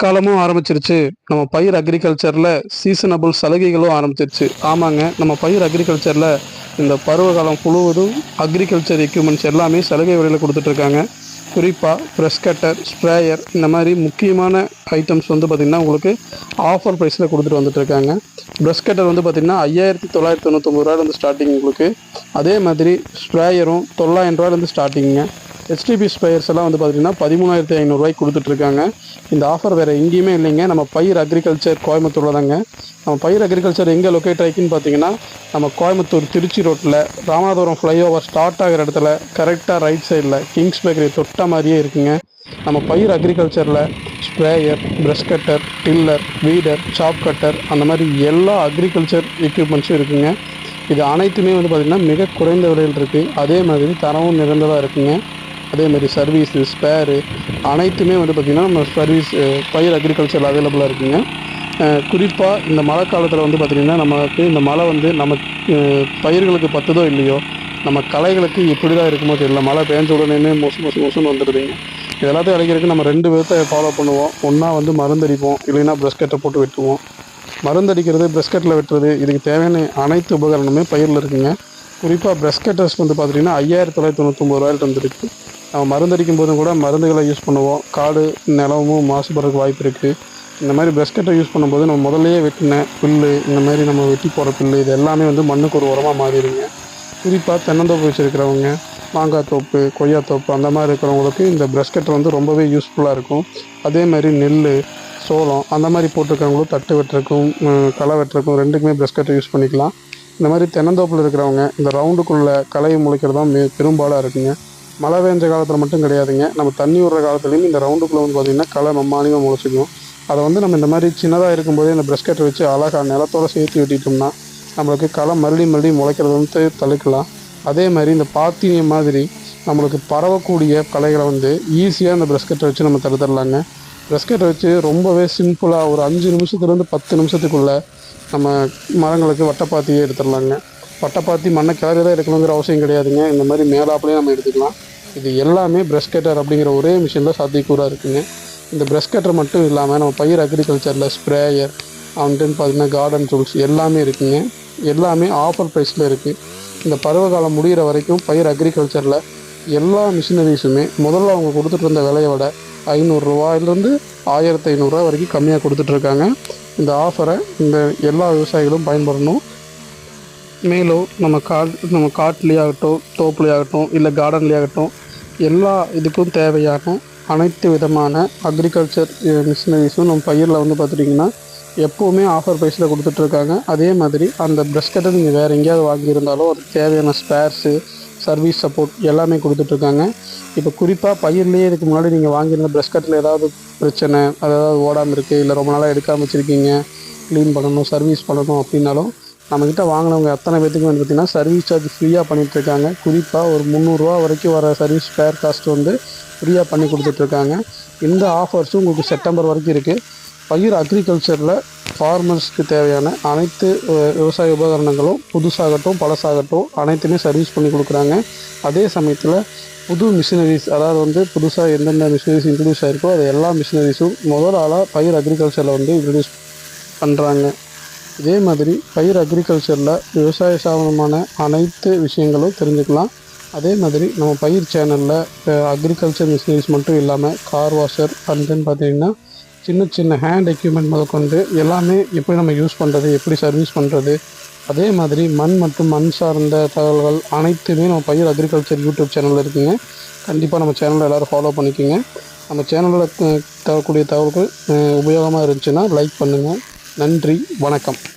காலமும் ஆரம்பிச்சிருச்சு. நம்ம பயிர் அக்ரிகல்ச்சரில் சீசனபிள் சலுகைகளும் ஆரம்பிச்சிருச்சு. ஆமாங்க, நம்ம பயிர் அக்ரிகல்ச்சரில் இந்த பருவகாலம் முழுவதும் அக்ரிகல்ச்சர் எக்யூப்மெண்ட்ஸ் எல்லாமே சலுகை விலையில் கொடுத்துட்ருக்காங்க. குறிப்பாக ப்ரெஷ் கட்டர், ஸ்ப்ரேயர் இந்த மாதிரி முக்கியமான ஐட்டம்ஸ் வந்து பார்த்திங்கன்னா உங்களுக்கு ஆஃபர் ப்ரைஸில் கொடுத்துட்டு வந்துட்டுருக்காங்க. ப்ரெஷ் கட்டர் வந்து பார்த்திங்கன்னா 5999 ஸ்டார்டிங் உங்களுக்கு. அதே மாதிரி ஸ்ப்ரேயரும் 900 ஸ்டார்டிங்க. ஹெச்டிபி ஸ்ப்ரேயர்ஸ் எல்லாம் வந்து பார்த்திங்கன்னா 13,500 கொடுத்துட்ருக்காங்க. இந்த ஆஃபர் வேறு எங்கேயுமே இல்லைங்க, நம்ம பயிர் அக்ரிகல்ச்சர் கோயம்புத்தூரில் தாங்க. நம்ம பயிர் அக்ரிகல்ச்சர் எங்கே லொக்கேட் ஆகிக்குன்னு பார்த்தீங்கன்னா, நம்ம கோயம்புத்தூர் திருச்சி ரோட்டில் ராமநாதபுரம் ஃப்ளைஓவர் ஸ்டார்ட் ஆகிற இடத்துல கரெக்டாக ரைட் சைடில் கிங்ஸ் பேக்கரி தொட்ட மாதிரியே இருக்குங்க. நம்ம பயிர் அக்ரிகல்ச்சரில் sprayer, brush cutter, tiller, weeder, chaff cutter அந்த மாதிரி எல்லா அக்ரிகல்ச்சர் எக்யூப்மெண்ட்ஸும் இருக்குங்க. இது அனைத்துமே வந்து பார்த்திங்கன்னா மிக குறைந்த விலையில் இருக்குது. அதே மாதிரி தரமும் நிறந்ததாக இருக்குங்க. அதே மாதிரி சர்வீஸு, ஸ்பேரு அனைத்துமே வந்து பார்த்திங்கன்னா நம்ம சர்வீஸ் பயிர் அக்ரிகல்ச்சரில் அவைலபிளாக இருக்குங்க. குறிப்பாக இந்த மழை காலத்தில் வந்து பார்த்திங்கன்னா நமக்கு இந்த மழை வந்து நம்ம பயிர்களுக்கு பத்துதோ இல்லையோ, நம்ம களைகளுக்கு எப்படி தான் இருக்குமோ தெரியல, மழை பேஞ்ச உடனே மொசுன்னு வந்துடுதுங்க. இது எல்லாத்தையும் அழைக்கிறதுக்கு நம்ம 2 விதத்தை ஃபாலோ பண்ணுவோம். ஒன்றா வந்து மருந்தடிப்போம், இல்லைன்னா ப்ரெஷ் கட்டை போட்டு வெட்டுவோம். மருந்தடிக்கிறது, ப்ரெஷ் கட்டில் வெட்டுறது, இதுக்கு தேவையான அனைத்து உபகரணமே பயிரில் இருக்குங்க. குறிப்பாக ப்ரெஷ் கட்டர்ஸ் வந்து பார்த்திங்கன்னா 5999 வந்துருக்கு. நம்ம மருந்தடிக்கும் போதும் கூட மருந்துகளை யூஸ் பண்ணுவோம். காடு நிலமும் மாசுபடுறதுக்கு வாய்ப்பு இருக்குது. இந்த மாதிரி ப்ரெஷ் கட்டை யூஸ் பண்ணும்போது நம்ம முதல்லையே வெட்டின புல், இந்த மாதிரி நம்ம வெட்டி போகிற புல், இது எல்லாமே வந்து மண்ணுக்கு ஒரு உரமாக மாறிடுங்க. குறிப்பாக தென்னந்தோப்பு வச்சுருக்கிறவங்க, மாங்காய் தோப்பு, கொய்யாத்தோப்பு அந்த மாதிரி இருக்கிறவங்களுக்கு இந்த ப்ரெஷ் கட்டர் வந்து ரொம்பவே யூஸ்ஃபுல்லாக இருக்கும். அதே மாதிரி நெல், சோளம் அந்த மாதிரி போட்டிருக்கிறவங்களும் தட்டு வெட்டுறக்கும் களை வெட்டுறக்கும் 2க்குமே ப்ரெஷ் கட்டர் யூஸ் பண்ணிக்கலாம். இந்த மாதிரி தென்னந்தோப்பில் இருக்கிறவங்க இந்த ரவுண்டுக்குள்ளே களையை முளைக்கிறது தான் பெரும்பாலாக இருக்குங்க. மழை பெஞ்ச காலத்தில் மட்டும் கிடையாதுங்க, நம்ம தண்ணி விடுற காலத்துலேயும் இந்த ரவுண்டுக்குள்ளே வந்து பார்த்திங்கன்னா களை நம்மானியாக முளைச்சிக்கும். அதை வந்து நம்ம இந்த மாதிரி சின்னதாக இருக்கும்போதே இந்த ப்ரெஷ் கட்டர் வச்சு அழகாக நிலத்தோடு சேர்த்து வெட்டிட்டோம்னா நம்மளுக்கு களை மறுபடியும் முளைக்கிறது வந்து தடுக்கலாம். அதே மாதிரி இந்த பாத்தினிய மாதிரி நம்மளுக்கு பரவக்கூடிய களைகளை வந்து ஈஸியாக இந்த ப்ரெஷ் கட்டரை வச்சு நம்ம தடுத்துடலாங்க. ப்ரெஷ் கட்டரை வச்சு ரொம்பவே சிம்பிளாக ஒரு 5 நிமிஷத்துலேருந்து 10 நிமிஷத்துக்குள்ளே நம்ம மரங்களுக்கு வட்டைப்பாத்தியே எடுத்துடலாங்க. வட்டைப்பாத்தி மண்ணை கிளறி தான் எடுக்கணுங்கிற அவசியம் கிடையாதுங்க. இந்த மாதிரி மேலாப்பிலே நம்ம எடுத்துக்கலாம். இது எல்லாமே ப்ரெஷ் கட்டர் அப்படிங்கிற ஒரே மிஷினில் சாத்தியக்கூறாக இருக்குங்க. இந்த ப்ரெஷ் கட்டர் மட்டும் இல்லாமல் நம்ம பயிர் அக்ரிகல்ச்சரில் ஸ்ப்ரேயர் வந்துன்னு பார்த்திங்கன்னா கார்டன் டூல்ஸ் எல்லாமே இருக்குங்க. எல்லாமே ஆஃபர் ப்ரைஸில் இருக்குது. இந்த பருவகாலம் முடிகிற வரைக்கும் பயிர் அக்ரிகல்ச்சரில் எல்லா மிஷினரிஸுமே முதல்ல அவங்க கொடுத்துட்டு இருந்த விலையை விட 500 ரூபாயிலிருந்து 1500 வரைக்கும் கம்மியாக கொடுத்துட்ருக்காங்க. இந்த ஆஃபரை இந்த எல்லா விவசாயிகளும் பயன்படணும். மேலும் நம்ம காட்டுலேயாகட்டும், தோப்புலையாகட்டும், இல்லை கார்டன்லேயாகட்டும் எல்லா இதுக்கும் தேவையான அனைத்து விதமான அக்ரிகல்ச்சர் மிஷினரிஸும் நம்ம பயிரில் வந்து பார்த்துட்டிங்கன்னா எப்போவுமே ஆஃபர் ப்ரைஸில் கொடுத்துட்ருக்காங்க. அதே மாதிரி அந்த ப்ரெஷ் கட்டர் நீங்கள் வேறு எங்கேயாவது வாங்கியிருந்தாலும் அதுக்கு தேவையான ஸ்பேர்ஸு, சர்வீஸ் சப்போர்ட் எல்லாமே கொடுத்துட்ருக்காங்க. இப்போ குறிப்பாக பயிர்லேயே இதுக்கு முன்னாடி நீங்கள் வாங்கியிருந்த ப்ரெஷ் கட்டில் ஏதாவது பிரச்சனை, அதாவது ஓடாமல் இருக்குது, இல்லை ரொம்ப நாளாக எடுக்காமல் வச்சுருக்கீங்க, க்ளீன் பண்ணணும், சர்வீஸ் பண்ணணும் அப்படின்னாலும் நம்மக்கிட்ட வாங்கினவங்க அத்தனை பேத்துக்கும் வந்து பார்த்திங்கன்னா சர்வீஸ் சார்ஜ் ஃப்ரீயாக பண்ணிகிட்ருக்காங்க. குறிப்பாக ஒரு 300 வரைக்கும் வர சர்வீஸ் ஸ்பேர் காஸ்ட் வந்து ஃப்ரீயாக பண்ணி கொடுத்துட்ருக்காங்க. இந்த ஆஃபர்ஸும் உங்களுக்கு செப்டம்பர் வரைக்கும் இருக்குது. பயிர் அக்ரிகல்ச்சரில் ஃபார்மர்ஸ்க்கு தேவையான அனைத்து விவசாய உபகரணங்களும் புதுசாகட்டும் பழசாகட்டும் அனைத்துமே சர்வீஸ் பண்ணி கொடுக்குறாங்க. அதே சமயத்தில் புது மிஷினரிஸ், அதாவது வந்து புதுசாக எந்தெந்த மிஷினரிஸ் இன்ட்ரடியூஸ் ஆகிருக்கோ அது எல்லா மிஷினரிஸும் முதல் ஆளாக பயிர் அக்ரிகல்ச்சரில் வந்து இன்ட்ரடியூஸ் பண்ணுறாங்க. இதே மாதிரி பயிர் அக்ரிகல்ச்சரில் விவசாய சாதனமான அனைத்து விஷயங்களும் தெரிஞ்சுக்கலாம். அதே மாதிரி நம்ம பயிர் சேனலில் அக்ரிகல்ச்சர் மிஷினரிஸ் மட்டும் இல்லாமல் கார் வாஷர் அண்ட் தென் பார்த்திங்கன்னா சின்ன ஹேண்ட் எக்யூப்மெண்ட் முதற்கொண்டு எல்லாமே எப்படி நம்ம யூஸ் பண்ணுறது, எப்படி சர்வீஸ் பண்ணுறது, அதே மாதிரி மண் மற்றும் மண் சார்ந்த தகவல்கள் அனைத்துமே நம்ம பயிர் அக்ரிகல்ச்சர் யூடியூப் சேனலில் இருக்குங்க. கண்டிப்பாக நம்ம சேனலில் எல்லோரும் ஃபாலோ பண்ணிக்கோங்க. நம்ம சேனலில் தரக்கூடிய தகவல்கள் உபயோகமாக இருந்துச்சுன்னா லைக் பண்ணுங்கள். நன்றி, வணக்கம்.